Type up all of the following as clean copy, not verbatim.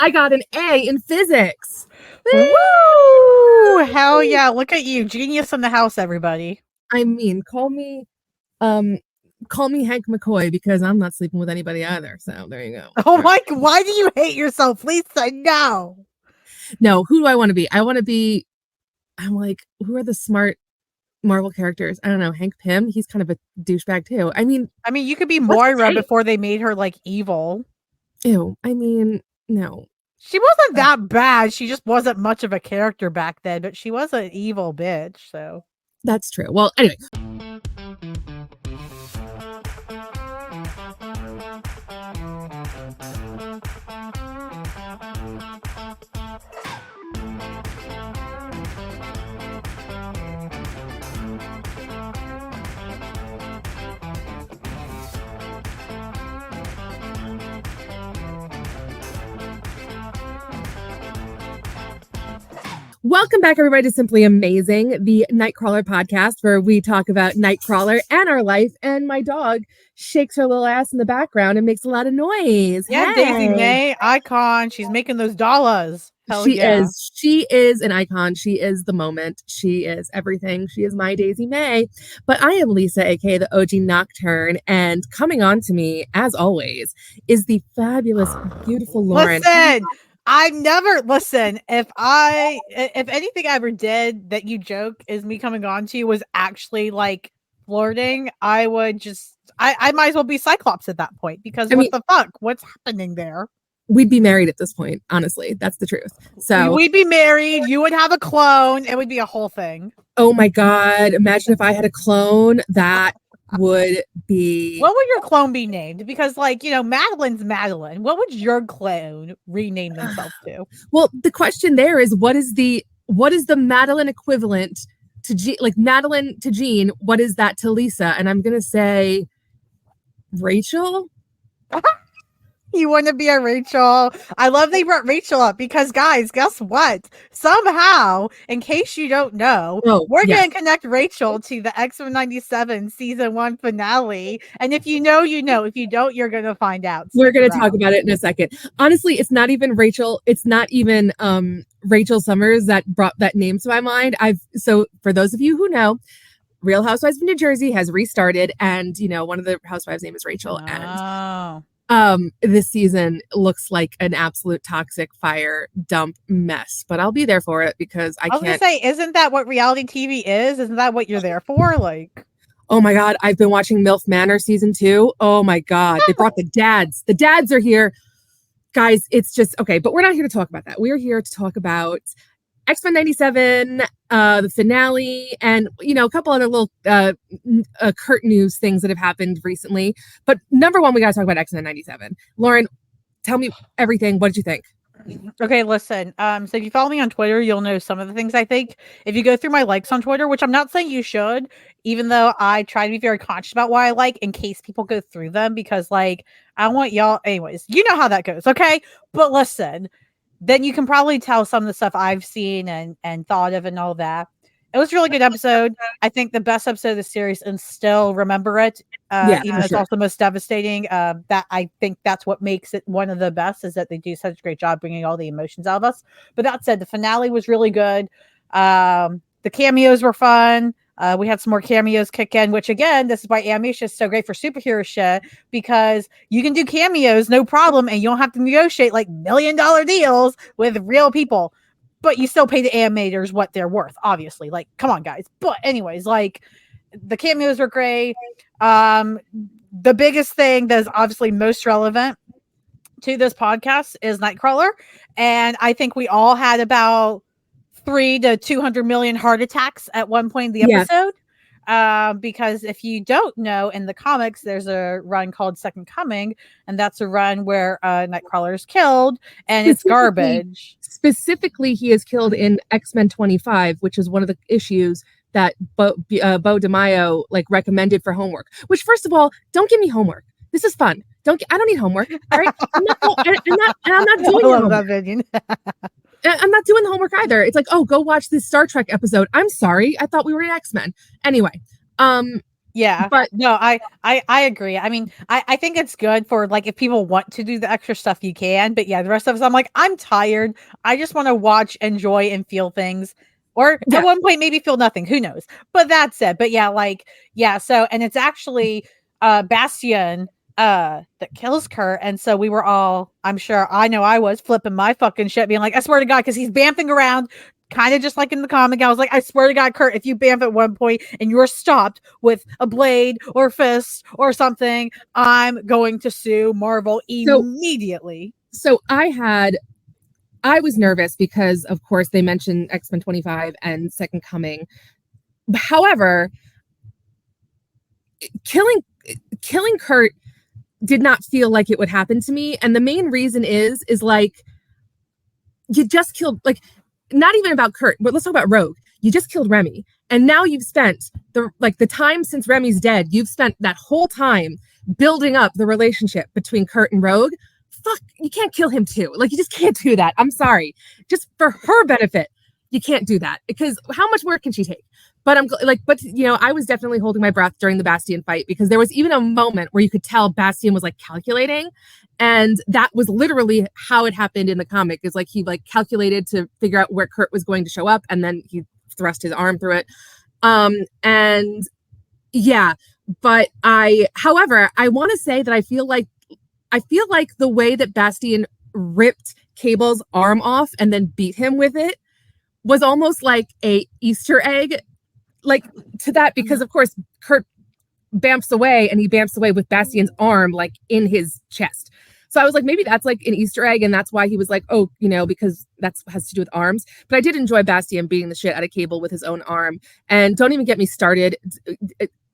I got an A in physics. Woo! Hell yeah! Look at you, genius in the house, everybody. I mean, call me Hank McCoy because I'm not sleeping with anybody either. So there you go. Oh my! Why do you hate yourself, Lisa? No. No, who do I want to be? I'm like, who are the smart Marvel characters? I don't know. Hank Pym, he's kind of a douchebag too. I mean, you could be Moira before they made her like evil. Ew. I mean, no. She wasn't that bad. She just wasn't much of a character back then, but she was an evil bitch, so. That's true. Well, anyway. Welcome back, everybody, to Simply Amazing, the Nightcrawler podcast, where we talk about Nightcrawler and our life. And my dog shakes her little ass in the background and makes a lot of noise. Yeah, hey. Daisy May, icon. She's making those dollars. She is an icon. She is the moment. She is everything. She is my Daisy May. But I am Lisa, aka the OG Nocturne, and coming on to me, as always, is the fabulous, beautiful Lauren. Listen, if anything I ever did that you joke is me coming on to you was actually like flirting, I would I might as well be Cyclops at that point, because what the fuck? What's happening there? We'd be married at this point, honestly. That's the truth. So we'd be married, you would have a clone, it would be a whole thing. Oh my God. Imagine if I had a clone. That would be... What would your clone be named? Because, like, Madeline's Madeline. What would your clone rename themselves to? Well, the question there is, what is the Madeline equivalent to Madeline to Jean? What is that to Lisa? And I'm gonna say Rachel. You want to be a Rachel? I love they brought Rachel up because, guys, guess what? Somehow, in case you don't know, we're going to connect Rachel to the X-Men 97 season 1 finale. And if you know, you know. If you don't, you're going to find out. We're going to talk about it in a second. Honestly, it's not even Rachel. It's not even Rachel Summers that brought that name to my mind. So for those of you who know, Real Housewives of New Jersey has restarted, and one of the housewives' name is Rachel. And this season looks like an absolute toxic fire dump mess, but I'll be there for it because I was gonna say, isn't that what reality TV is? Isn't that what you're there for? Like, oh my God, I've been watching MILF Manor season 2. Oh my God, they brought the dads. The dads are here, guys. It's just okay, but we're not here to talk about that. We're here to talk about X-Men 97, the finale, and a couple other little Kurt news things that have happened recently. But number one, we got to talk about X-Men 97. Lauren, tell me everything. What did you think? Okay, listen. So if you follow me on Twitter, you'll know some of the things I think. If you go through my likes on Twitter, which I'm not saying you should, even though I try to be very conscious about what I like in case people go through them, because like I want y'all. Anyways, you know how that goes, okay? But listen. Then you can probably tell some of the stuff I've seen and thought of and all that. It was a really good episode. I think the best episode of the series, and still remember it. Even though it's also the most devastating. That I think that's what makes it one of the best, is that they do such a great job bringing all the emotions out of us. But that said, the finale was really good. The cameos were fun. We had some more cameos kick in, which again, this is why animation is so great for superhero shit, because you can do cameos no problem, and you don't have to negotiate like $1 million deals with real people, but you still pay the animators what they're worth, obviously. Like, come on, guys. But anyways, like the cameos were great. The biggest thing that is obviously most relevant to this podcast is Nightcrawler, and I think we all had about 3 to 200 million heart attacks at one point in the episode. Because if you don't know, in the comics, there's a run called Second Coming, and that's a run where Nightcrawler is killed, and it's garbage. Specifically, he is killed in X-Men 25, which is one of the issues that Bo DeMaio recommended for homework. Which, first of all, don't give me homework. This is fun. I don't need homework. All right, I'm not doing homework. I'm not doing the homework either. It's like, oh, go watch this Star Trek episode. I'm sorry. I thought we were in X-Men. Anyway, Yeah. But No, I agree. I mean, I think it's good for like if people want to do the extra stuff, you can. But yeah, the rest of us, I'm like, I'm tired. I just want to watch, enjoy, and feel things. Or at yeah, one point, maybe feel nothing. Who knows? But that's it. But yeah, like, yeah, so and it's actually Bastion that kills Kurt. And so we were all, I'm sure I know I was flipping my fucking shit, being like, I swear to God, because he's bamfing around kind of just like in the comic. I was like, I swear to God, Kurt, if you bamf at one point and you're stopped with a blade or fist or something, I'm going to sue Marvel so immediately. I was nervous because of course they mentioned X-Men 25 and Second Coming. However, killing killing Kurt did not feel like it would happen to me. And the main reason is like you just killed, like, not even about Kurt, but let's talk about Rogue. You just killed Remy. And now you've spent the time since Remy's dead, you've spent that whole time building up the relationship between Kurt and Rogue. Fuck, you can't kill him too. Like, you just can't do that. I'm sorry. Just for her benefit, you can't do that because how much work can she take? But I was definitely holding my breath during the Bastion fight because there was even a moment where you could tell Bastion was like calculating. And that was literally how it happened in the comic, is like he like calculated to figure out where Kurt was going to show up, and then he thrust his arm through it. And yeah, but however, I want to say that I feel like the way that Bastion ripped Cable's arm off and then beat him with it was almost like a Easter egg, like to that, because of course Kurt bamps away and he bamps away with Bastion's arm like in his chest. So I was like, maybe that's like an Easter egg, and that's why he was like, oh, because that's has to do with arms. But I did enjoy Bastion beating the shit out of Cable with his own arm. And don't even get me started.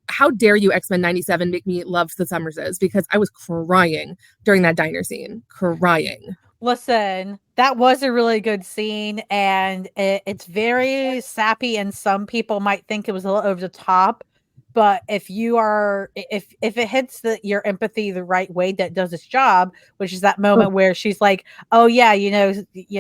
How dare you, X-Men 97, make me love the Summerses, because I was crying during that diner scene. Crying. Listen, that was a really good scene, and it's very sappy, and some people might think it was a little over the top. But if it hits your empathy the right way, that does its job, which is that moment where she's like, "Oh yeah,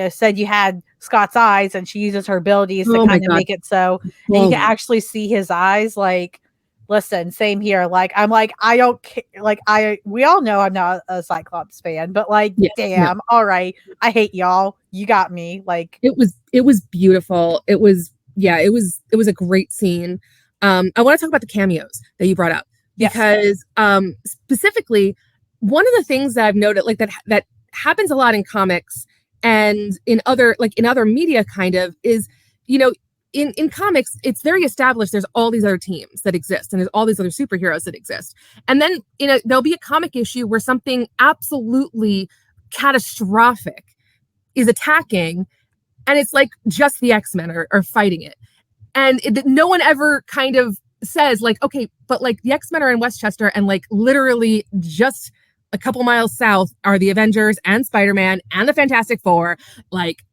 said you had Scott's eyes," and she uses her abilities to kind of make it so, and you can actually see his eyes. Like, listen, same here. Like, I'm like, I don't like we all know I'm not a Cyclops fan, but like, Yeah, damn, no. all right, I hate y'all. You got me. Like, it was beautiful. It was a great scene. I want to talk about the cameos that you brought up, because specifically one of the things that I've noted, like that happens a lot in comics and in other media kind of, is, in comics, it's very established there's all these other teams that exist and there's all these other superheroes that exist. And then there'll be a comic issue where something absolutely catastrophic is attacking, and it's like just the X-Men are fighting it. And no one ever kind of says like, okay, but like the X-Men are in Westchester, and like literally just a couple miles south are the Avengers and Spider-Man and the Fantastic Four. Like,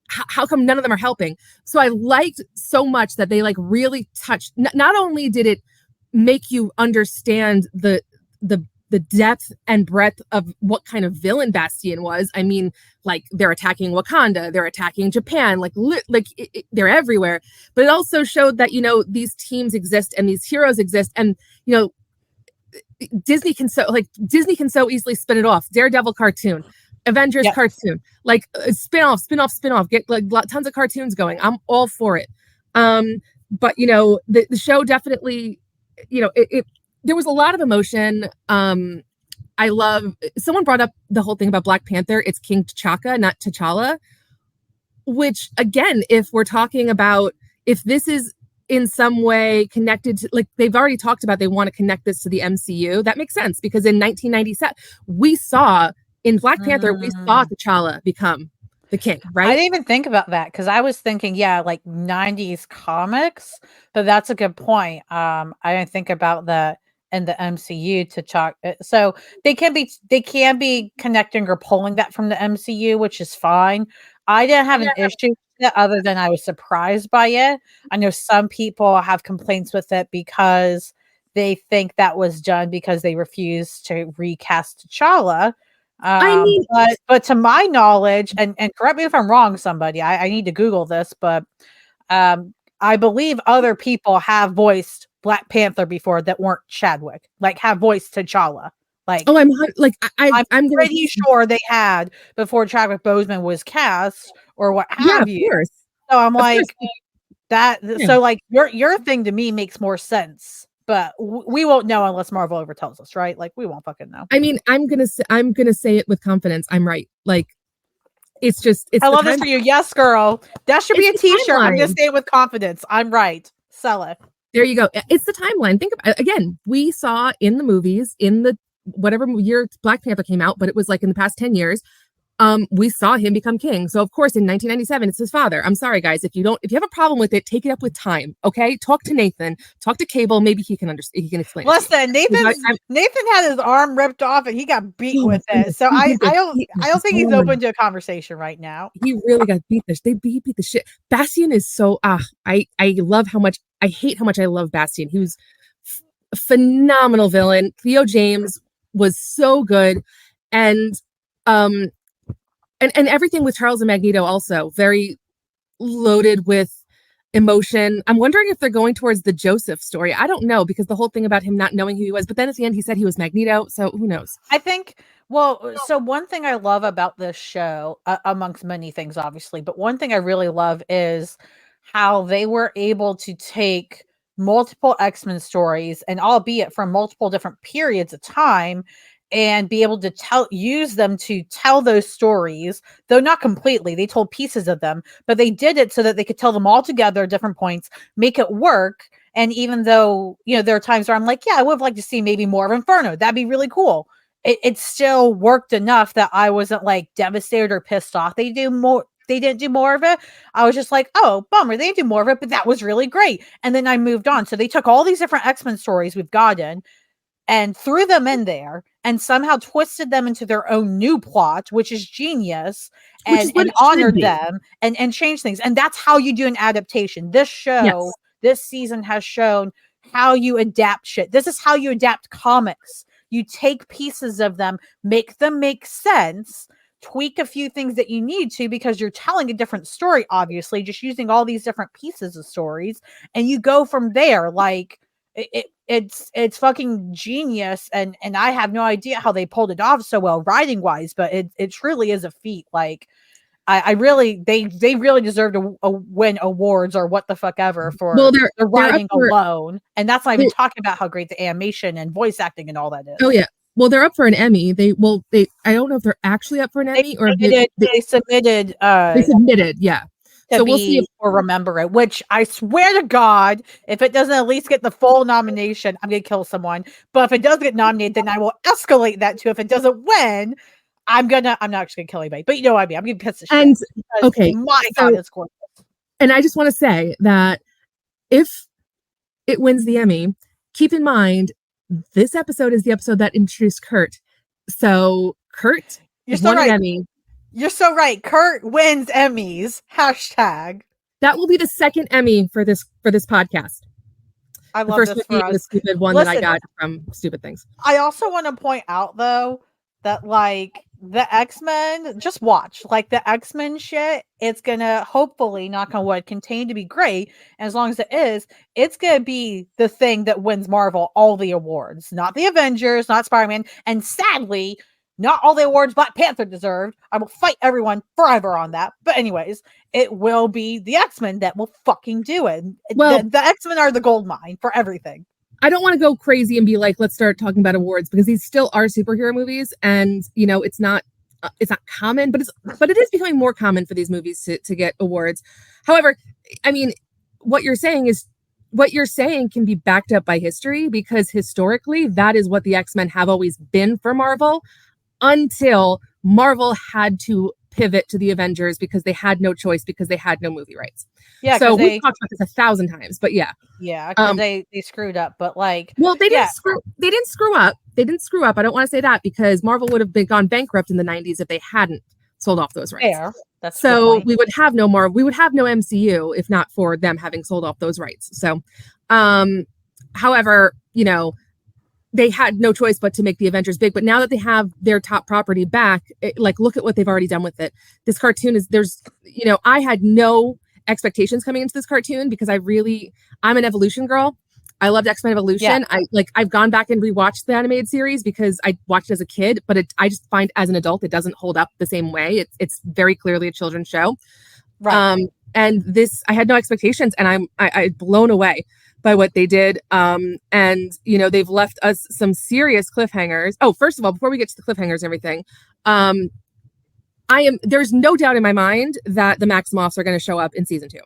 how come none of them are helping? So I liked so much that they like really touched. Not only did it make you understand the depth and breadth of what kind of villain Bastion was. I mean, like, they're attacking Wakanda, they're attacking Japan, they're everywhere. But it also showed that, these teams exist and these heroes exist, and Disney can so easily spin it off. Daredevil cartoon, Avengers cartoon, like spin-off, get like tons of cartoons going. I'm all for it. But the show definitely, there was a lot of emotion. I love, someone brought up the whole thing about Black Panther. It's King T'Chaka, not T'Challa, which again, if we're talking about, if this is in some way connected to, like, they've already talked about, they want to connect this to the MCU. That makes sense, because in 1997, in Black Panther, we saw T'Challa become the king, right? I didn't even think about that, because I was thinking, like 90s comics, but that's a good point. I didn't think about that in the MCU to talk. So they can be connecting or pulling that from the MCU, which is fine. I didn't have an issue with it, other than I was surprised by it. I know some people have complaints with it because they think that was done because they refused to recast T'Challa. I mean, but to my knowledge, and correct me if I'm wrong, somebody, I need to Google this, but I believe other people have voiced Black Panther before that weren't Chadwick, like have voiced T'Challa. Like, oh, I'm pretty sure they had before Chadwick Boseman was cast or what have you. Of course. So I'm Of like course. that. Yeah. So like your thing to me makes more sense, but we won't know unless Marvel ever tells us, right? Like we won't fucking know. I mean, I'm gonna say it with confidence. I'm right. Like it's I love this for you. Yes, girl. That should be a t-shirt. I'm gonna say it with confidence. I'm right. Sell it. There you go. It's the timeline. Think about again, we saw in the movies in the whatever year Black Panther came out, but it was like in the past 10 years. We saw him become king. So of course in 1997 it's his father. I'm sorry guys, if you have a problem with it, take it up with time. Okay, talk to Nathan, talk to Cable, maybe he can understand, he can explain. Listen, Nathan had his arm ripped off and he got beat with it. So I don't think he's open to a conversation right now. He really got beat he beat the shit. Bastian is so I love how much I hate how much I love Bastian. He was a phenomenal villain. Theo James was so good, and everything with Charles and Magneto also very loaded with emotion. I'm wondering if they're going towards the Joseph story. I don't know, because the whole thing about him not knowing who he was, but then at the end he said he was Magneto, so who knows? I think, so one thing I love about this show, amongst many things obviously, but one thing I really love is how they were able to take multiple X-Men stories, and albeit from multiple different periods of time, and be able to use them to tell those stories, though not completely. They told pieces of them, but they did it so that they could tell them all together at different points, make it work. And even though, there are times where I'm like, yeah, I would have liked to see maybe more of Inferno. That'd be really cool. It still worked enough that I wasn't like devastated or pissed off. They didn't do more of it. I was just like, oh, bummer. They didn't do more of it, but that was really great. And then I moved on. So they took all these different X-Men stories we've gotten and threw them in there and somehow twisted them into their own new plot, which is genius, and honored them and changed things. And that's how you do an adaptation. This show, this season has shown how you adapt shit. This is how you adapt comics. You take pieces of them, make them make sense, tweak a few things that you need to, because you're telling a different story, obviously, just using all these different pieces of stories, and you go from there. Like it's fucking genius, and I have no idea how they pulled it off so well writing wise, but it truly is a feat. Like I really they really deserve to win awards or what the fuck ever for the writing alone, and that's not even talking about how great the animation and voice acting and all that is. Oh yeah. Well, they're up for an Emmy. I don't know if they're actually up for an Emmy or they submitted. They submitted, yeah. So we'll see if we'll remember it, which I swear to God, if it doesn't at least get the full nomination, I'm going to kill someone. But if it does get nominated, then I will escalate that to if it doesn't win, I'm not actually going to kill anybody. But you know what I mean? I'm going to piss the shit. And okay. God, it's gorgeous. And I just want to say that if it wins the Emmy, keep in mind, this episode is the episode that introduced Kurt. So Kurt won an Emmy. You're so right. Kurt wins Emmys. #. That will be the second Emmy for this podcast. I love this for us. The stupid one that I got from Stupid Things. I also want to point out though that like the X-Men, just watch like the X-Men shit. It's gonna hopefully, knock on wood, continue to be great. And as long as it is, it's gonna be the thing that wins Marvel all the awards, not the Avengers, not Spider-Man, and sadly, not all the awards Black Panther deserved. I will fight everyone forever on that. But anyways, it will be the X-Men that will fucking do it. Well, the X-Men are the gold mine for everything. I don't want to go crazy and be like, let's start talking about awards, because these still are superhero movies, and it's not common, but it is becoming more common for these movies to get awards. However, I mean, what you're saying can be backed up by history, because historically that is what the X-Men have always been for Marvel, until Marvel had to pivot to the Avengers because they had no choice, because they had no movie rights. Yeah, so we've talked about this 1,000 times, but yeah, because they screwed up. But like, well, they didn't screw up. They didn't screw up. I don't want to say that, because Marvel would have gone bankrupt in the 90s if they hadn't sold off those rights. Fair. That's so we would have no more. We would have no MCU if not for them having sold off those rights. So, however, they had no choice but to make the Avengers big. But now that they have their top property back, look at what they've already done with it. This cartoon I had no expectations coming into this cartoon, because I'm an Evolution girl. I loved X-Men Evolution. I've gone back and rewatched the animated series because I watched it as a kid, but I just find as an adult it doesn't hold up the same way. It's very clearly a children's show. Right. And this, I had no expectations, and I'm blown away by what they did. And they've left us some serious cliffhangers. Oh, first of all, before we get to the cliffhangers and everything, there's no doubt in my mind that the Maximoffs are going to show up in season 2.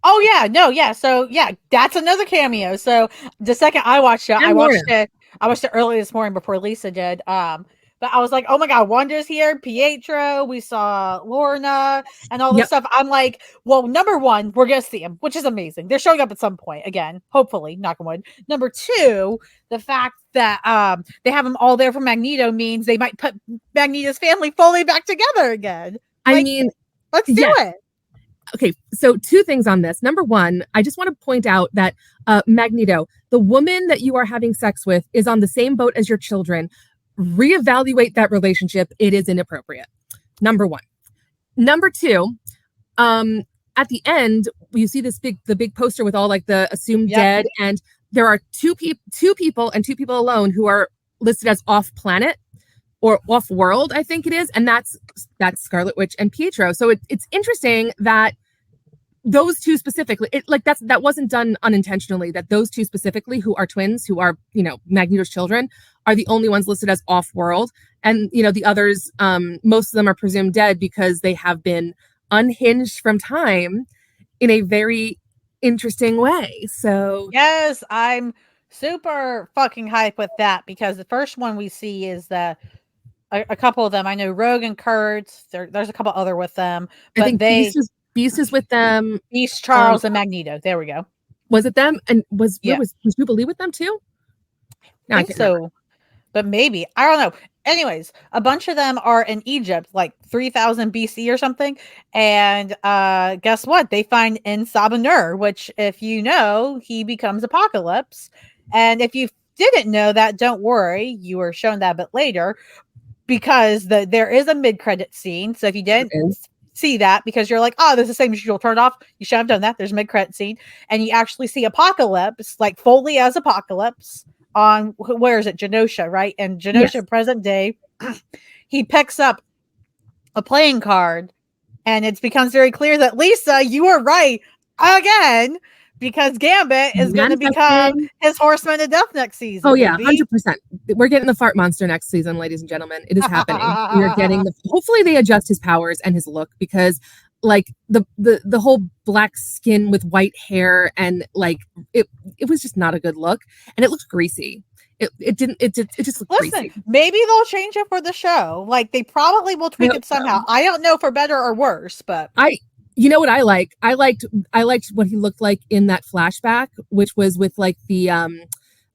Oh yeah, no, yeah. So yeah, that's another cameo. So the second I watched it, I watched it early this morning before Lisa did. But I was like, oh my god, Wanda's here, Pietro, we saw Lorna and all this stuff. I'm like, well, number one, we're gonna see him, which is amazing. They're showing up at some point again, hopefully, knock on wood. Number two, the fact that they have them all there for Magneto means they might put Magneto's family fully back together again. I mean, let's do it. Okay, so 2 things on this. Number one, I just want to point out that Magneto, the woman that you are having sex with, is on the same boat as your children. Reevaluate that relationship. It is inappropriate. Number one. Number two, at the end, you see the big poster with all like the assumed dead, and there are two people and 2 people alone who are listed as off planet or off world, I think it is, and that's Scarlet Witch and Pietro. So it's interesting that those 2 specifically, that wasn't done unintentionally, that those 2 specifically, who are twins, who are Magneto's children, are the only ones listed as off world, and the others, most of them are presumed dead because they have been unhinged from time in a very interesting way. So yes, I'm super fucking hyped with that, because the first one we see is that a couple of them. I know Rogue and Kurtz. There's a couple other with them, but I think Beast is with them. Beast, Charles, and Magneto. There we go. Was it them? And was Jubilee with them too? No, I think so, remember. But maybe, I don't know. Anyways, a bunch of them are in Egypt, like 3000 BC or something. And guess what? They find En-Sabah-Nur, which, if you know, he becomes Apocalypse. And if you didn't know that, don't worry. You were shown that a bit later, because there is a mid-credit scene. So if you didn't see that, because you're like, oh, this is the same as usual, turn it off, you should have done that. There's a mid-credit scene. And you actually see Apocalypse, like fully as Apocalypse, on, where is it? Genosha, right? And Genosha, present day, he picks up a playing card, and it becomes very clear that, Lisa, you were right again, because Gambit is going to become his Horseman of Death next season. Oh yeah, 100%. We're getting the fart monster next season, ladies and gentlemen. It is happening. We are getting hopefully they adjust his powers and his look, because like the whole black skin with white hair, and like it was just not a good look, and it looked greasy. It just looked greasy. Maybe they'll change it for the show. Like, they probably will tweak it somehow. I don't know, for better or worse, but you know what I like? I liked what he looked like in that flashback, which was with like the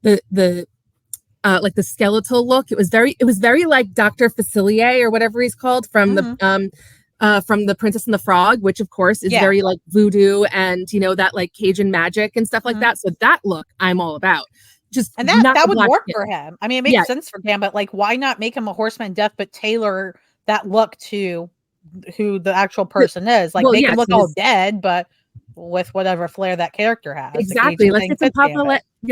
like the skeletal look. It was very like Dr. Facilier or whatever he's called from the Princess and the Frog, which of course is very like voodoo and that like Cajun magic and stuff like that. So that look I'm all about. And that would work for him. I mean, it makes sense for him, but like, why not make him a Horseman of Death, but tailor that look to who the actual person is? Like, make him look all dead, but with whatever flair that character has. Exactly. Let's get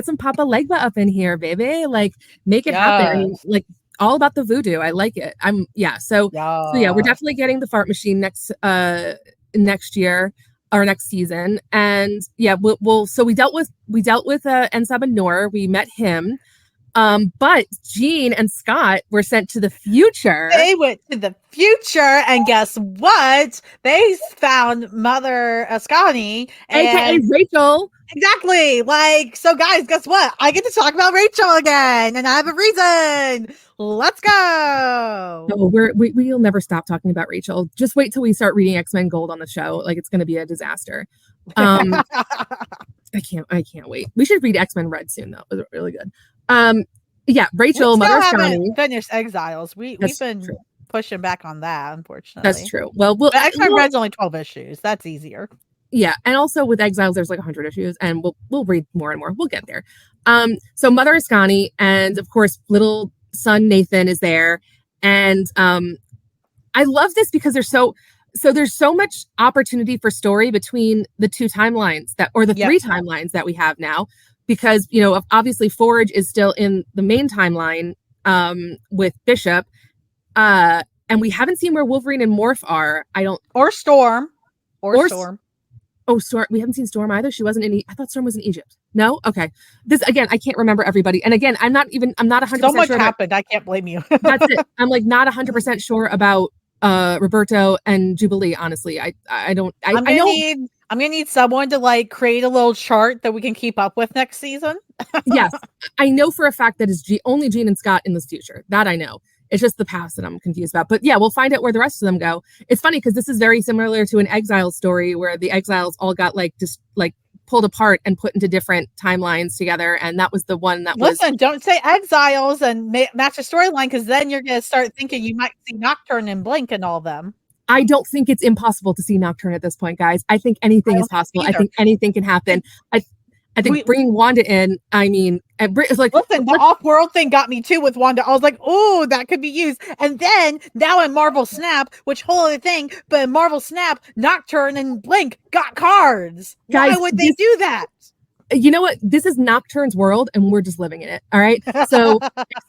some Papa Legba up in here, baby. Like, make it happen. Like, all about the voodoo. I like it. So we're definitely getting the fart machine next year or next season. And so we dealt with En-Sabah-Nur. We met him. But Jean and Scott were sent to the future. They went to the future, and guess what? They found Mother Ascani, aka Rachel. Exactly. Like, so guys, guess what? I get to talk about Rachel again, and I have a reason. Let's go. No, we'll never stop talking about Rachel. Just wait till we start reading X-Men Gold on the show. Like, it's going to be a disaster. I can't wait. We should read X-Men Red soon, though. It was really good. Rachel, Mother Ascani. Finished Exiles. We've been pushing back on that, unfortunately. That's true. Well, X-Men Red's only 12 issues. That's easier. Yeah, and also with Exiles, there's like 100 issues, and we'll read more and more. We'll get there. So Mother Ascani, and of course, little son Nathan is there, and I love this because they're so so there's so much opportunity for story between the two timelines or the Yep. three timelines that we have now, because, you know, obviously Forge is still in the main timeline with Bishop, and we haven't seen where Wolverine and Morph are. I don't Or Storm. or Storm. Oh, Storm. We haven't seen Storm either. She wasn't in. I thought Storm was in Egypt. No. Okay. This again. I can't remember everybody. And again, I'm not 100% So much sure. happened. I can't blame you. That's it. I'm like not 100% sure about Roberto and Jubilee. Honestly, I don't. I know. I'm gonna need someone to like create a little chart that we can keep up with next season. Yes, I know for a fact that it's only Jean and Scott in this future. That I know. It's just the past that I'm confused about. But yeah, we'll find out where the rest of them go. It's funny because this is very similar to an Exile story where the Exiles all got like just like pulled apart and put into different timelines together. And that was the one that Listen, don't say Exiles and match a storyline, because then you're going to start thinking you might see Nocturne and Blink and all them. I don't think it's impossible to see Nocturne at this point, guys. I think anything is possible. I think anything can happen. I think bringing Wanda in, I mean, it's like, listen, the off-world thing got me too with Wanda. I was like, oh, that could be used. And then now in Marvel Snap, which whole other thing, but in Marvel Snap, Nocturne and Blink got cards. Guys, why would they do that? You know what? This is Nocturne's world and we're just living in it. All right. So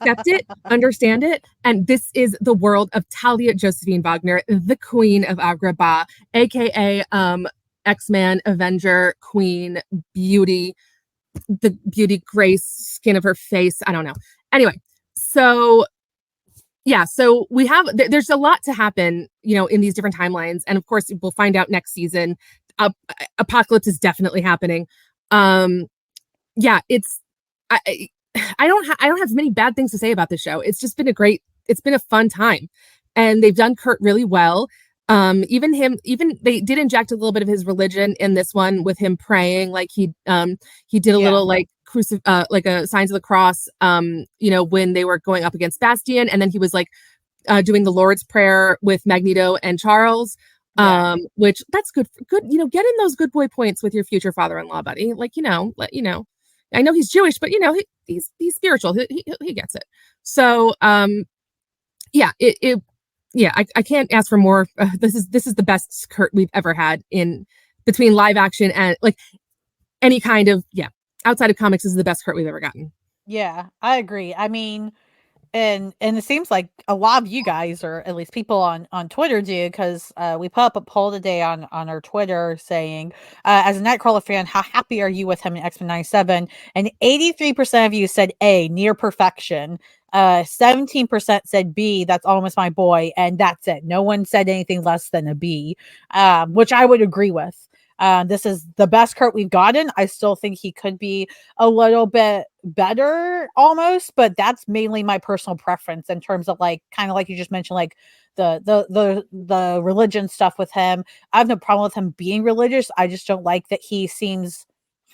accept it, understand it. And this is the world of Talia Josephine Wagner, the Queen of Agrabah, aka X-Man, Avenger, Queen, Beauty, the beauty, grace, skin of her face. I don't know. Anyway, so yeah, so we have, there's a lot to happen, you know, in these different timelines. And of course, we'll find out next season. Apocalypse is definitely happening. Yeah, it's, I don't have many bad things to say about this show. It's just been it's been a fun time. And they've done Kurt really well. Even they did inject a little bit of his religion in this one with him praying, like he did a little like like a signs of the cross, you know, when they were going up against Bastion, and then he was like doing the Lord's Prayer with Magneto and Charles, which that's good, you know, get in those good boy points with your future father-in-law, buddy. Like, you know, I know he's Jewish, but you know, he's spiritual. He gets it. So, yeah, yeah, I can't ask for more. This is the best Kurt we've ever had in between live action and like any kind of, outside of comics. This is the best Kurt we've ever gotten. Yeah, I agree. I mean, and it seems like a lot of you guys, or at least people on Twitter, do, because we put up a poll today on our Twitter saying, as a Nightcrawler fan, how happy are you with him in X-Men 97? And 83% of you said A, near perfection. 17% said B, that's almost my boy, and that's it. No one said anything less than a B, which I would agree with. This is the best Kurt we've gotten. I still think he could be a little bit better almost, but that's mainly my personal preference in terms of like, kind of like you just mentioned, like the religion stuff with him. I have no problem with him being religious. I just don't like that he seems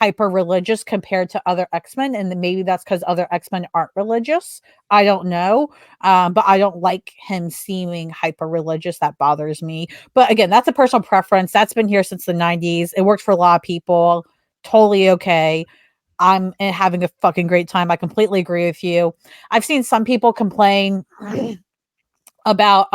hyper religious compared to other X-Men, and maybe that's because other X-Men aren't religious. I don't know, but I don't like him seeming hyper religious. That bothers me. But again, that's a personal preference. That's been here since the 90s. It worked for a lot of people. Totally okay. I'm having a fucking great time. I completely agree with you. I've seen some people complain about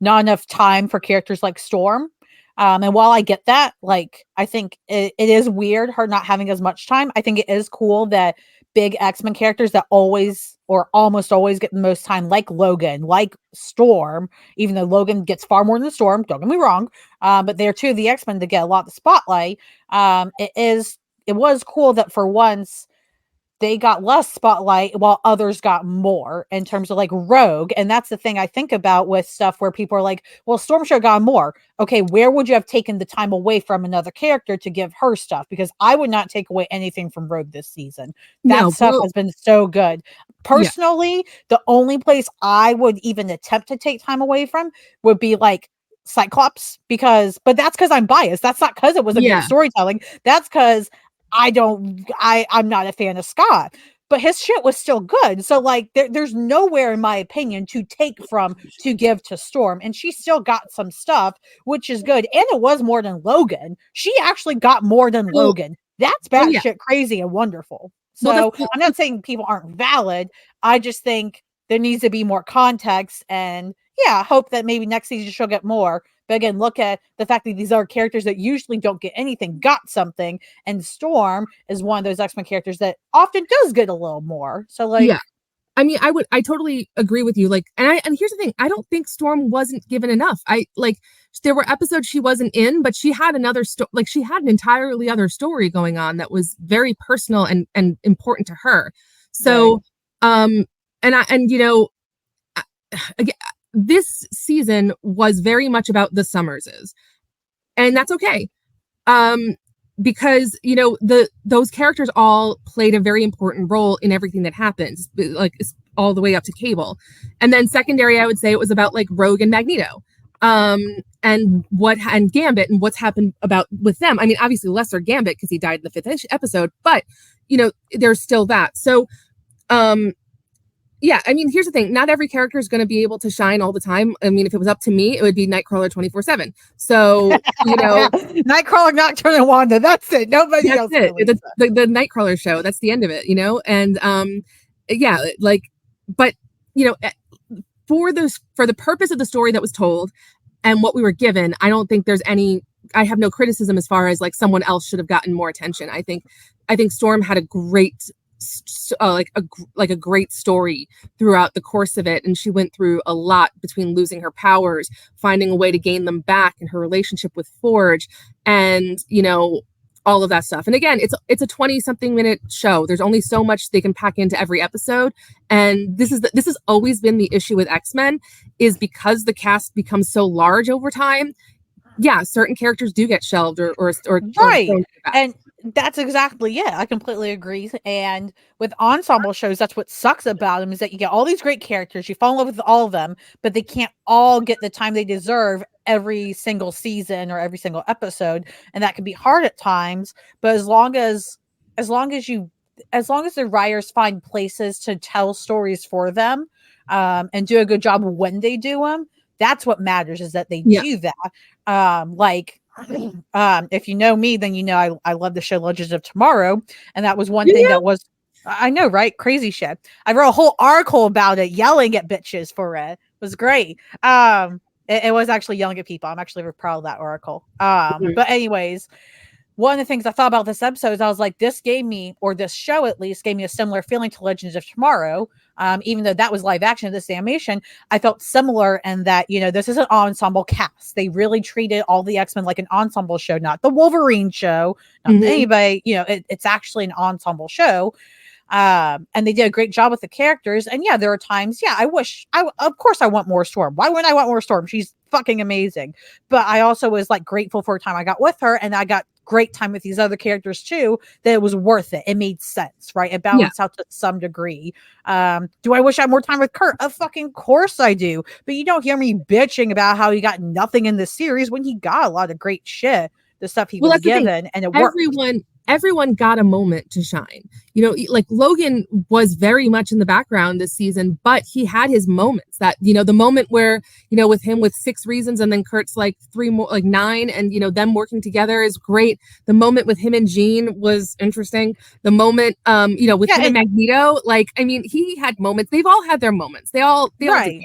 not enough time for characters like Storm. And while I get that, like, I think it is weird her not having as much time. I think it is cool that big X-Men characters that always or almost always get the most time, like Logan, like Storm, even though Logan gets far more than Storm, don't get me wrong, but they're two of the X-Men to get a lot of the spotlight. It was cool that for once they got less spotlight while others got more in terms of like Rogue. And that's the thing I think about with stuff where people are like, well, Storm should have got more. Okay, where would you have taken the time away from another character to give her stuff? Because I would not take away anything from Rogue this season. That stuff has been so good. Personally, the only place I would even attempt to take time away from would be like Cyclops, but that's because I'm biased. That's not because it was a good storytelling. That's because I'm not a fan of Scott, but his shit was still good. So like there's nowhere in my opinion to take from to give to Storm, and she still got some stuff, which is good. And it was more than Logan. She actually got more than Logan. That's batshit crazy and wonderful. So I'm not saying people aren't valid. I just think there needs to be more context, and hope that maybe next season she'll get more. But again, look at the fact that these are characters that usually don't get anything, got something, and Storm is one of those X-Men characters that often does get a little more. So like, Yeah. I mean, I totally agree with you. Like, and here's the thing, I don't think Storm wasn't given enough. There were episodes she wasn't in, but she had she had an entirely other story going on that was very personal and important to her. So, right. Again, this season was very much about the Summerses, and that's okay. Because those characters all played a very important role in everything that happens, like all the way up to Cable. And then secondary, I would say it was about like Rogue and Magneto, and Gambit and what's happened with them. I mean, obviously lesser Gambit because he died in the 5th episode, but there's still that. So yeah, I mean, here's the thing. Not every character is going to be able to shine all the time. I mean, if it was up to me, it would be Nightcrawler 24/7. So, Nightcrawler, Nocturne, and Wanda. That's it. Nobody else. That's it. The Nightcrawler show. That's the end of it, And yeah, but for the purpose of the story that was told and what we were given, I don't think I have no criticism as far as like someone else should have gotten more attention. I think Storm had a great a great story throughout the course of it, and she went through a lot between losing her powers, finding a way to gain them back, and her relationship with Forge, and all of that stuff. And again, it's a 20-something minute show. There's only so much they can pack into every episode, and this has always been the issue with X-Men, is because the cast becomes so large over time. Yeah, certain characters do get shelved or right, and that's exactly it. I completely agree. And with ensemble shows, that's what sucks about them, is that you get all these great characters, you fall in love with all of them, but they can't all get the time they deserve every single season or every single episode, and that can be hard at times. But as long as the writers find places to tell stories for them, and do a good job when they do them, that's what matters, is that they do that. If you know me, then I love the show Legends of Tomorrow, and that was one thing that was, I know, right? Crazy shit. I wrote a whole article about it, yelling at bitches for it. It was great. It was actually yelling at people. I'm actually very proud of that article. But anyways, one of the things I thought about this episode is I was like, this show at least gave me a similar feeling to Legends of Tomorrow. Even though that was live action, this animation, I felt similar in that, this is an ensemble cast. They really treated all the X-Men like an ensemble show, not the Wolverine show, not anybody, it's actually an ensemble show. And they did a great job with the characters. And yeah, there are times, of course I want more Storm. Why wouldn't I want more Storm? She's fucking amazing. But I also was like grateful for a time I got with her, and I got great time with these other characters too, that it was worth it. It made sense, right? It balanced out to some degree. Do I wish I had more time with Kurt? Of fucking course I do. But you don't hear me bitching about how he got nothing in the series when he got a lot of great shit, the stuff he was given, and it worked. Everyone got a moment to shine. Like Logan was very much in the background this season, but he had his moments. That, the moment where, with him with 6 reasons, and then Kurt's like 3 more, like 9, and them working together is great. The moment with him and Jean was interesting. The moment with him and Magneto, he had moments. They've all had their moments. They all right.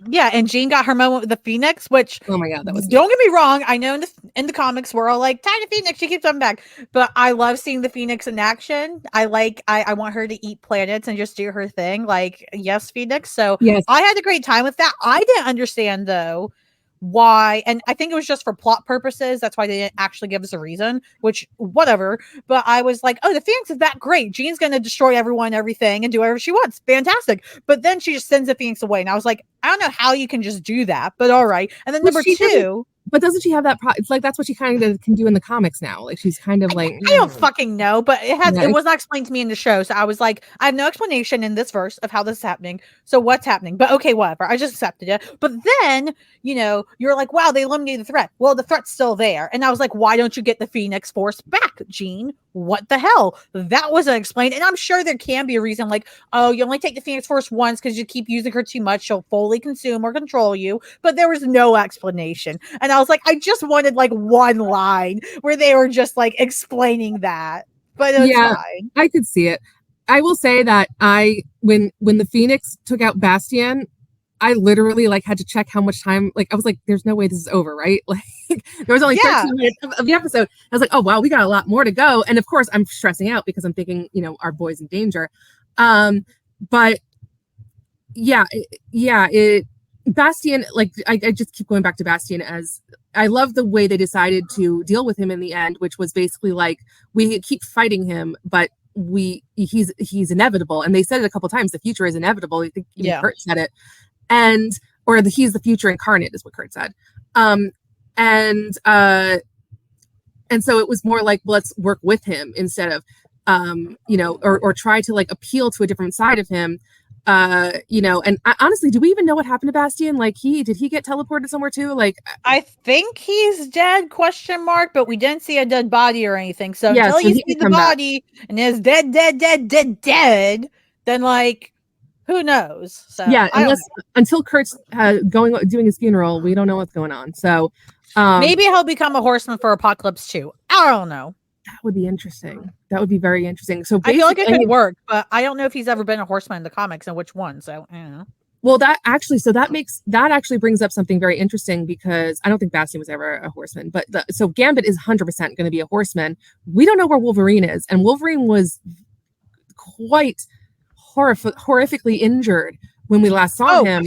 Yeah, and Jean got her moment with the Phoenix, which, oh my god, that was, don't get me wrong, I know in the comics we're all like, Tiny Phoenix, she keeps coming back, but I love seeing the Phoenix in action. I want her to eat planets and just do her thing. Like, yes, Phoenix. So yes. I had a great time with that. I didn't understand though why, and I think it was just for plot purposes. That's why they didn't actually give us a reason, which whatever. But I was like, oh, the Phoenix is that great. Jean's gonna destroy everyone, everything, and do whatever she wants. Fantastic. But then she just sends the Phoenix away, and I was like, I don't know how you can just do that, but all right. And then number 2. But doesn't she have that? It's like that's what she kind of can do in the comics now. Like she's kind of like, I don't fucking know, but it was not explained to me in the show. So I was like, I have no explanation in this verse of how this is happening. So what's happening? But okay, whatever. I just accepted it. But then, you're like, wow, they eliminated the threat. Well, the threat's still there. And I was like, why don't you get the Phoenix Force back, Jean? What the hell? That wasn't explained. And I'm sure there can be a reason, like, oh, you only take the Phoenix Force once because you keep using her too much. She'll fully consume or control you. But there was no explanation. And I was like, I just wanted like one line where they were just like explaining that. But it was fine. I could see it. I will say that when the Phoenix took out Bastian, I literally like had to check how much time. Like I was like, "There's no way this is over, right?" Like there was only 13 minutes of the episode. I was like, "Oh wow, we got a lot more to go." And of course, I'm stressing out because I'm thinking, our boy's in danger. But yeah, Bastian. Like I just keep going back to Bastian as I love the way they decided to deal with him in the end, which was basically like we keep fighting him, but he's inevitable. And they said it a couple times. The future is inevitable. I think even Kurt said it. He's the future incarnate is what Kurt said. And so it was more like, let's work with him instead of, or try to like appeal to a different side of him. And honestly, do we even know what happened to Bastian? Like did he get teleported somewhere too? Like, I think he's dead, ? But we didn't see a dead body or anything. So until you see the body and is dead, then like, who knows? So until Kurt's doing his funeral, we don't know what's going on. So maybe he'll become a horseman for Apocalypse 2. I don't know. That would be interesting. That would be very interesting. So I feel like it could work, but I don't know if he's ever been a horseman in the comics and which one. So I don't know. Well, that actually brings up something very interesting because I don't think Bastian was ever a horseman, but so Gambit is 100% going to be a horseman. We don't know where Wolverine is, and Wolverine was quite horrifically injured when we last saw him.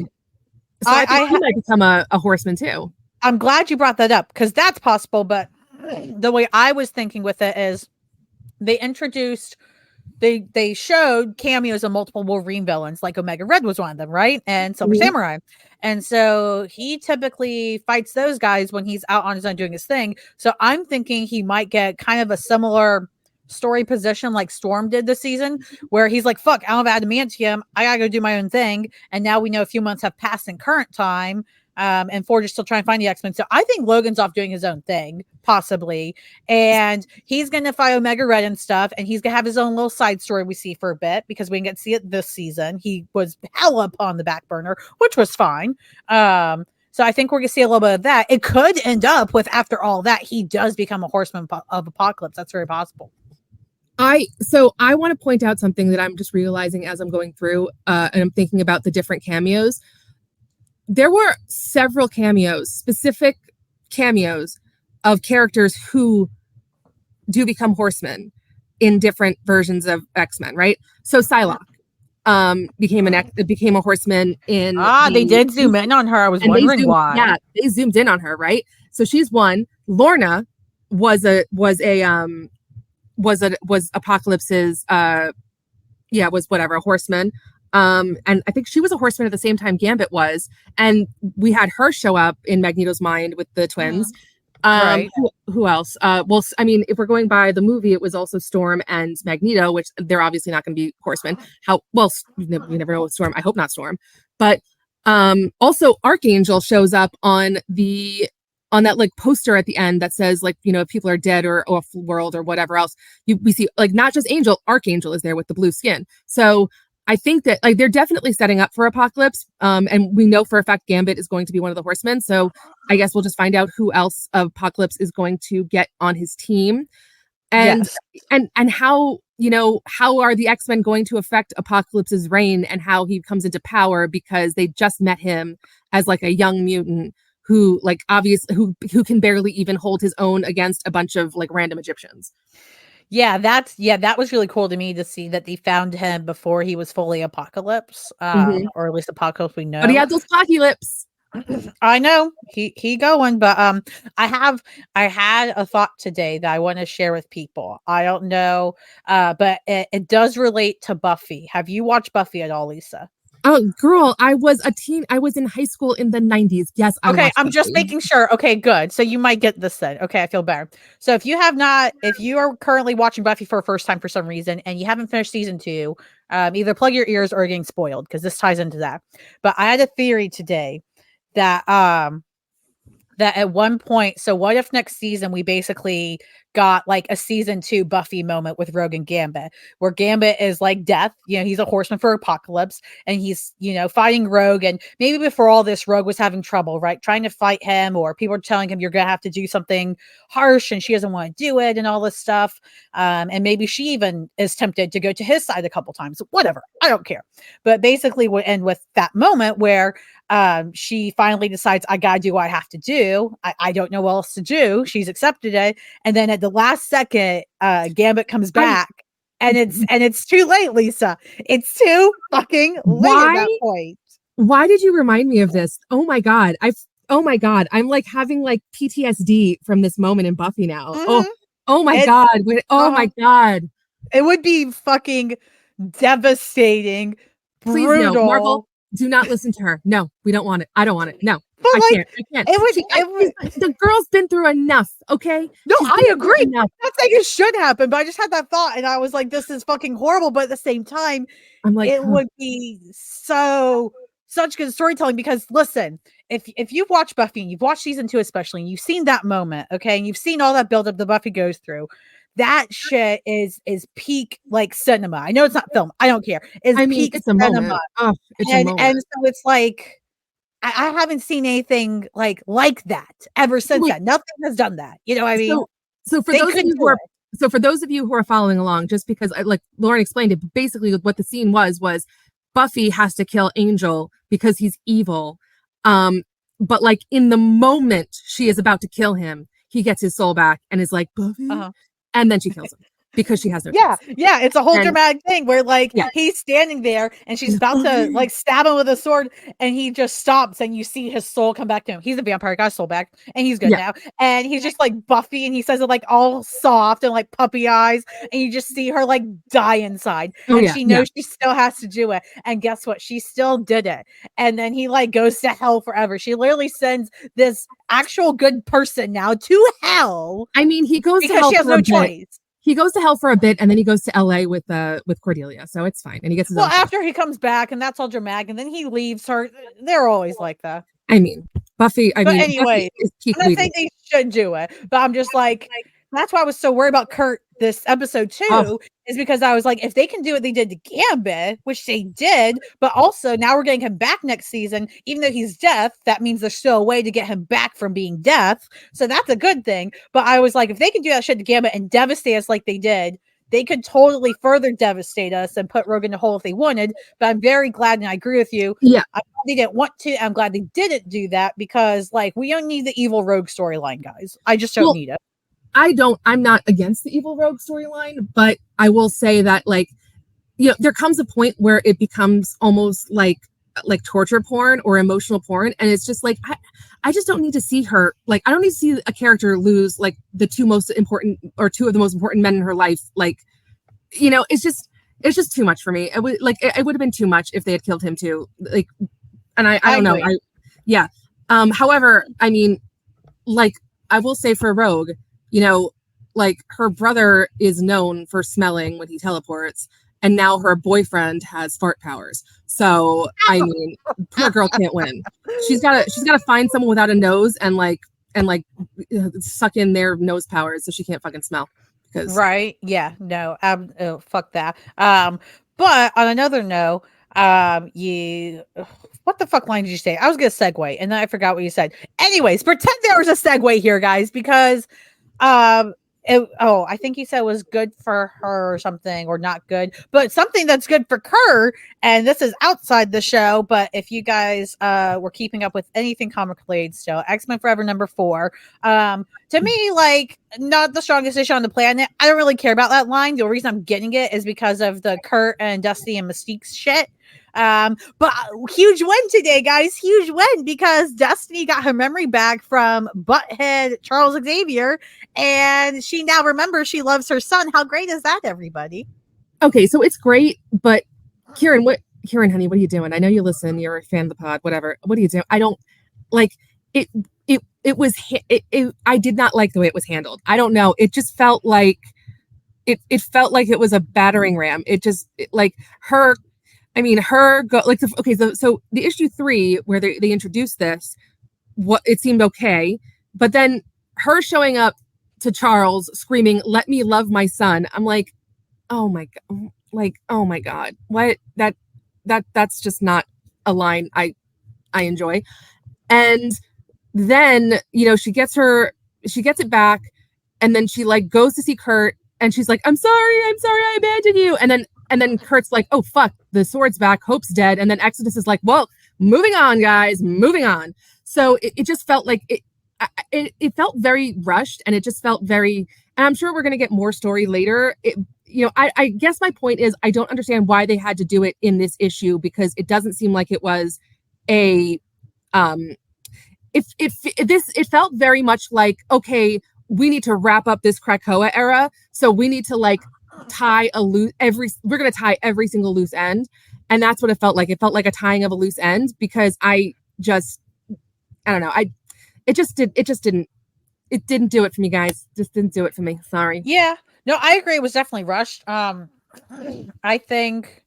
So I think he might become a horseman too. I'm glad you brought that up because that's possible. But the way I was thinking with it is they showed cameos of multiple Wolverine villains, like Omega Red was one of them, right? And Silver Samurai. And so he typically fights those guys when he's out on his own doing his thing. So I'm thinking he might get kind of a similar story position like Storm did this season, where he's like, fuck, I don't have adamantium, I gotta go do my own thing. And now we know a few months have passed in current time, and Forge is still trying to find the X-Men. So I think Logan's off doing his own thing, possibly, and he's gonna fight Omega Red and stuff, and he's gonna have his own little side story we see for a bit because we didn't get to see it this season. He was hella up on the back burner, which was fine. So I think we're gonna see a little bit of that. It could end up with, after all that, he does become a horseman of Apocalypse. That's very possible. I want to point out something that I'm just realizing as I'm going through, and I'm thinking about the different cameos. There were several specific cameos of characters who do become horsemen in different versions of X-Men, right? So Psylocke became a horseman in. They did zoom in on her. I was wondering why. Yeah, they zoomed in on her, right? So she's one. Lorna was Apocalypse's was a horseman, and I think she was a horseman at the same time Gambit was, and we had her show up in Magneto's mind with the twins. Right. Who else? I mean, if we're going by the movie, it was also Storm and Magneto, which they're obviously not going to be horsemen. We never know with Storm. I hope not Storm, but also Archangel shows up on that like poster at the end that says like, if people are dead or off world or whatever else, we see like not just Archangel is there with the blue skin. So I think that like they're definitely setting up for Apocalypse. And we know for a fact Gambit is going to be one of the horsemen. So I guess we'll just find out who else of Apocalypse is going to get on his team. And how are the X-Men going to affect Apocalypse's reign and how he comes into power, because they just met him as like a young mutant who like obviously who can barely even hold his own against a bunch of like random Egyptians. That was really cool to me to see that they found him before he was fully Apocalypse, or at least Apocalypse we know. But he had those cocky lips. I know he going, but I had a thought today that I want to share with people. I don't know, but it does relate to Buffy. Have you watched Buffy at all, Lisa? Oh, girl, I was a teen. I was in high school in the 90s. Yes, okay, I'm just making sure. Okay, good. So you might get this then. Okay, I feel better. So if you are currently watching Buffy for the first time for some reason and you haven't finished season 2, either plug your ears or you're getting spoiled because this ties into that. But I had a theory today that at one point, so what if next season we basically got like a season 2 Buffy moment with Rogue and Gambit, where Gambit is like death. He's a horseman for apocalypse, and he's, fighting Rogue. And maybe before all this, Rogue was having trouble, right? Trying to fight him, or people are telling him you're going to have to do something harsh, and she doesn't want to do it and all this stuff. And maybe she even is tempted to go to his side a couple times. Whatever. I don't care. But basically, we'll end with that moment where she finally decides, I gotta do what I have to do. I don't know what else to do. She's accepted it, and then at the last second, Gambit comes back, and it's too late, Lisa. It's too fucking late at that point. Why did you remind me of this? Oh my god, I'm like having like PTSD from this moment in Buffy now. Mm-hmm. Oh my god. My god. It would be fucking devastating. Please, brutal. No, Marvel. Do not listen to her. No, we don't want it. I don't want it. No, but I can't. The girl's been through enough. Okay. No, I agree. I'm not saying it should happen, but I just had that thought, and I was like, "This is fucking horrible." But at the same time, I'm like, it would be such good storytelling. Because listen, if you've watched Buffy and you've watched season 2 especially, and you've seen that moment, okay, and you've seen all that buildup that Buffy goes through. That shit is peak like cinema. I know it's not film. I don't care. It's peak it's a cinema. Moment. Oh, it's a moment. And so it's like I haven't seen anything like that ever since then. Nothing has done that. You know what I mean? So for those of you who are following along, just because like Lauren explained it, but basically what the scene was Buffy has to kill Angel because he's evil. But like in the moment she is about to kill him, he gets his soul back and is like, Buffy. And then she kills him because she has no choice. Yeah, it's a whole dramatic thing where like he's standing there and she's about to like stab him with a sword, and he just stops, and you see his soul come back to him. He's a vampire, got his soul back, and he's good now. And he's just like Buffy, and he says it like all soft and like puppy eyes, and you just see her like die inside. And she knows she still has to do it. And guess what? She still did it. And then he like goes to hell forever. She literally sends this actual good person now to hell. I mean, he goes to hell because she has no choice. He goes to hell for a bit, and then he goes to LA with Cordelia, so it's fine. And he gets his own after he comes back, and that's all dramatic, and then he leaves her. They're always like that. I mean, Buffy. Anyway, I'm not saying they should do it, but I'm just like, that's why I was so worried about Kurt this episode too, is because I was like, if they can do what they did to Gambit, which they did, but also now we're getting him back next season, even though he's deaf, that means there's still a way to get him back from being deaf. So that's a good thing. But I was like, if they can do that shit to Gambit and devastate us like they did, they could totally further devastate us and put Rogue in the hole if they wanted. But I'm very glad, and I agree with you. Yeah. I'm glad they didn't want to. I'm glad they didn't do that, because like we don't need the evil Rogue storyline, guys. I just don't need it. I'm not against the evil Rogue storyline, but I will say that like, there comes a point where it becomes almost like torture porn or emotional porn. And it's just like, I just don't need to see her. Like, I don't need to see a character lose like the two of the most important men in her life. Like, it's just too much for me. It would have been too much if they had killed him too. Like, and I don't know. However, I mean, like, I will say for Rogue, like her brother is known for smelling when he teleports, and now her boyfriend has fart powers. So I mean, poor girl can't win. She's gotta find someone without a nose and suck in their nose powers so she can't fucking smell. Right? Yeah. No. Fuck that. But on another note, what the fuck line did you say? I was gonna segue, and then I forgot what you said. Anyways, pretend there was a segue here, guys, because I think you said it was good for her or something, or not good, but something that's good for Kurt. And this is outside the show, but if you guys were keeping up with anything comic related still, X-Men Forever #4, to me, like, not the strongest issue on the planet. I don't really care about that line. The reason I'm getting it is because of the Kurt and Dusty and Mystique shit. But huge win today, guys. Huge win, because Destiny got her memory back from butthead Charles Xavier, and she now remembers she loves her son. How great is that, everybody? Okay, so it's great, but Kieran, honey, what are you doing? I know you listen, you're a fan of the pod, whatever. What are you doing? I don't like it. I did not like the way it was handled. I don't know. It just felt like it felt like it was a battering ram. So the issue 3 where they introduced this, it seemed okay, but then her showing up to Charles screaming, "Let me love my son." I'm like, oh my god, like, oh my god, what? That's just not a line I enjoy. And then, she gets it back, and then she like goes to see Kurt, and she's like, I'm sorry, I abandoned you. And then Kurt's like, oh fuck, the sword's back, Hope's dead. And then Exodus is like, well, moving on, guys, moving on. So it just felt like it felt very rushed, and it just felt very, and I'm sure we're going to get more story later. I guess my point is, I don't understand why they had to do it in this issue, because it doesn't seem like it was a it felt very much like, okay, we need to wrap up this Krakoa era, so we need to like we're going to tie every single loose end. And that's what it felt like. It felt like a tying of a loose end, because I don't know, it didn't do it for me, guys. Just didn't do it for me. Sorry. Yeah, no, I agree. It was definitely rushed. I think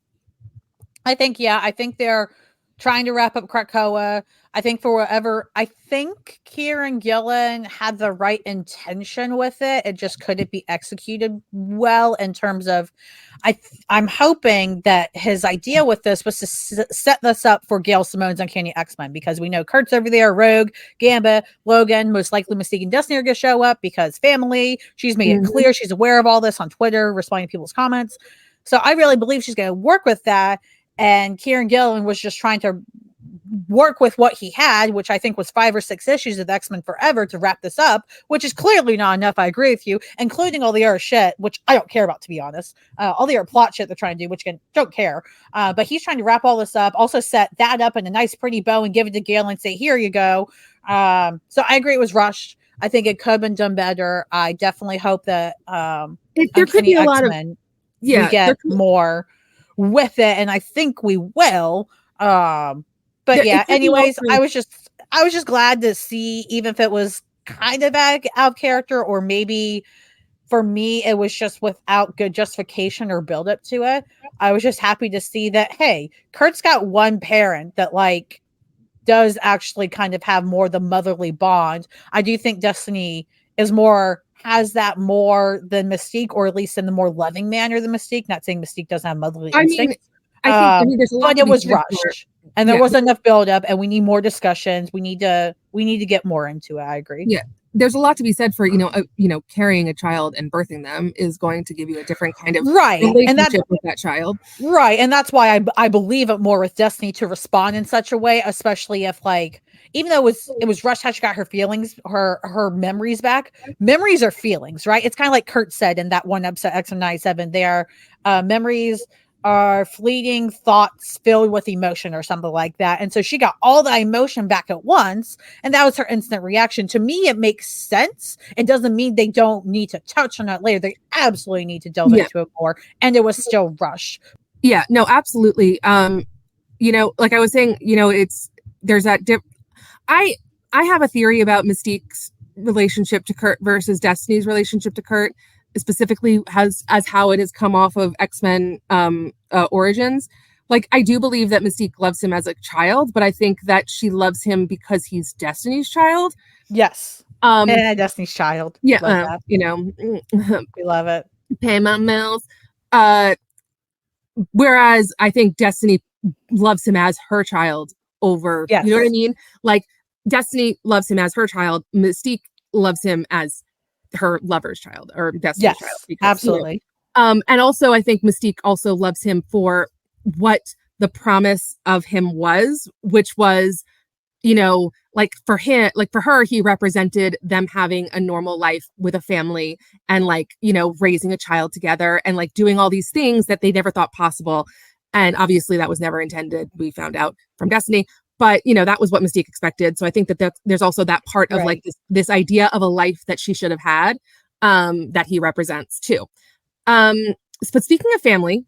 they're trying to wrap up Krakoa. I think Kieran Gillen had the right intention with it. It just couldn't be executed well, in terms of, I'm hoping that his idea with this was to set this up for Gail Simone's Uncanny X-Men, because we know Kurt's over there, Rogue, Gambit, Logan, most likely Mystique and Destiny are going to show up because family. She's made it clear. She's aware of all this on Twitter, responding to people's comments. So I really believe she's going to work with that. And Kieran Gillen was just trying to work with what he had, which I think was 5 or 6 issues of X-Men Forever, to wrap this up, which is clearly not enough. I agree with you, including all the other shit, which I don't care about, to be honest. All the other plot shit they're trying to do, which again, don't care. But he's trying to wrap all this up, also set that up in a nice, pretty bow and give it to Gail and say, here you go. So I agree it was rushed. I think it could have been done better. I definitely hope that there could be a lot of, we get more with it, and I think we will. But yeah, anyways, I was just glad to see, even if it was kind of out of character, or maybe for me it was just without good justification or build up to it. I was just happy to see that, hey, Kurt's got one parent that like does actually kind of have more the motherly bond. I do think Destiny has that more than Mystique, or at least in the more loving manner than Mystique. Not saying Mystique doesn't have motherly instincts. I think there's a lot, but it was rushed, and there wasn't enough build up, and we need more discussions. We need to get more into it. I agree. Yeah, there's a lot to be said for carrying a child and birthing them is going to give you a different kind of relationship with that child. Right, and that's why I believe it more with Destiny to respond in such a way, especially if like, even though it was rushed how she got her feelings, her memories back. Memories are feelings, right? It's kind of like Kurt said in that one episode, X-97. They are memories are fleeting thoughts filled with emotion, or something like that. And so she got all the emotion back at once, and that was her instant reaction. To me, it makes sense. It doesn't mean they don't need to touch on it later. They absolutely need to delve into it more, and it was still rushed. Yeah, no, absolutely. Like I was saying, there's that I have a theory about Mystique's relationship to Kurt versus Destiny's relationship to Kurt, specifically as how it has come off of X-Men Origins. Like, I do believe that Mystique loves him as a child, but I think that she loves him because he's Destiny's child. Yes. And Destiny's child. Yeah. We love it. Pay my bills. Whereas I think Destiny loves him as her child over, you know what I mean? Like, Destiny loves him as her child. Mystique loves him as her lover's child, or Destiny's child. Because, absolutely. And also I think Mystique also loves him for what the promise of him was, which was, like for her, he represented them having a normal life with a family, and like, raising a child together, and like doing all these things that they never thought possible. And obviously that was never intended, we found out from Destiny. But, that was what Mystique expected. So I think that there's also that part of like this idea of a life that she should have had, that he represents too. But speaking of family,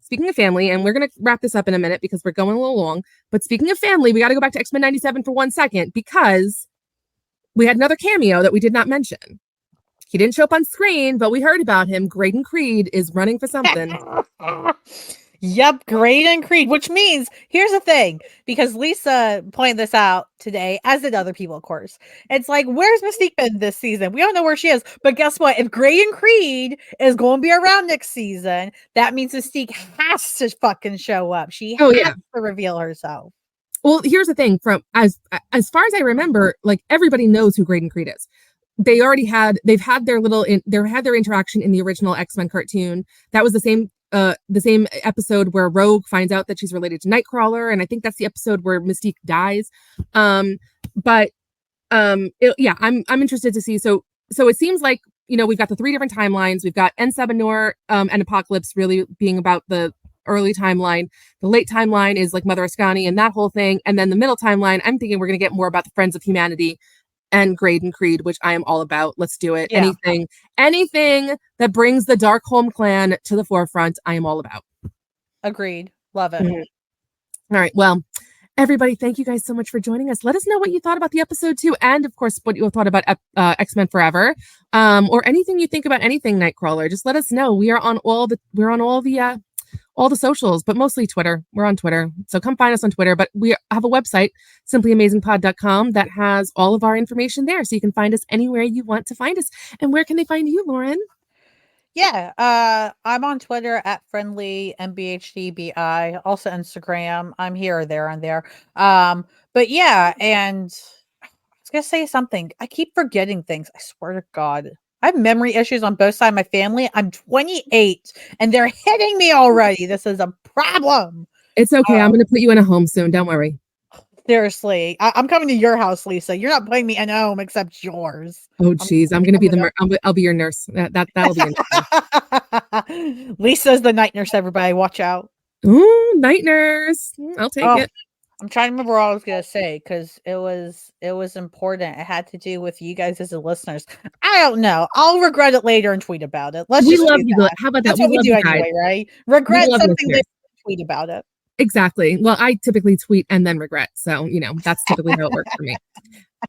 and we're going to wrap this up in a minute because we're going a little long. But speaking of family, we got to go back to X-Men 97 for 1 second, because we had another cameo that we did not mention. He didn't show up on screen, but we heard about him. Graydon Creed is running for something. Yep, Great and Creed, which means here's the thing, because Lisa pointed this out today, as did other people, of course. It's like, where's Mystique been this season? We don't know where she is. But guess what? If Great and Creed is going to be around next season, that means Mystique has to fucking show up. She Oh has yeah. to reveal herself. Well, here's the thing. From as far as I remember, like everybody knows who Graydon Creed is. They've had their interaction in the original X-Men cartoon. That was the same episode where Rogue finds out that she's related to Nightcrawler, and I think that's the episode where Mystique dies. But yeah, I'm interested to see. So it seems like, we've got the 3 different timelines. We've got N7 Noir and Apocalypse really being about the early timeline. The late timeline is like Mother Ascani and that whole thing, and then the middle timeline, I'm thinking we're going to get more about the Friends of Humanity and Graydon Creed, which I am all about. Let's do it. Yeah. Anything that brings the Darkholme clan to the forefront, I am all about. Agreed. Love it. Mm-hmm. All right. Well, everybody, thank you guys so much for joining us. Let us know what you thought about the episode too, and of course, what you thought about X-Men Forever, or anything you think about anything Nightcrawler. Just let us know. We're on all the socials, but mostly Twitter. We're on Twitter. So come find us on Twitter. But we have a website, simplyamazingpod.com, that has all of our information there. So you can find us anywhere you want to find us. And where can they find you, Lauren? Yeah, I'm on Twitter at friendlymBHDBI, also Instagram. I'm here or there and there. But yeah, and I was gonna say something. I keep forgetting things. I swear to God. I have memory issues on both sides of my family. I'm 28 and they're hitting me already. This is a problem. It's okay. I'm going to put you in a home soon. Don't worry. Seriously. I'm coming to your house, Lisa. You're not putting me in a home except yours. Oh, geez. I'm going to be I'll be your nurse. That'll be interesting. Lisa's the night nurse, everybody. Watch out. Ooh, night nurse. I'll take it. I'm trying to remember what I was gonna say because it was important. It had to do with you guys as the listeners. I don't know. I'll regret it later and tweet about it. We love you. How about that? That's what we do anyway, right? Regret something, later, tweet about it. Exactly. Well, I typically tweet and then regret. So, that's typically how it works for me.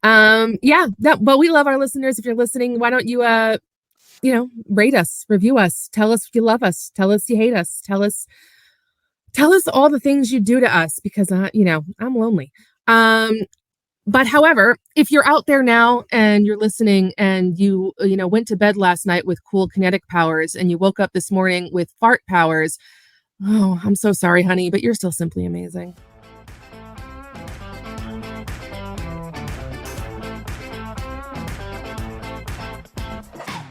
But we love our listeners. If you're listening, why don't you rate us, review us, tell us you love us, tell us you hate us, tell us all the things you do to us, because I'm lonely. But however, if you're out there now and you're listening and you went to bed last night with cool kinetic powers and you woke up this morning with fart powers, oh, I'm so sorry, honey, but you're still simply amazing.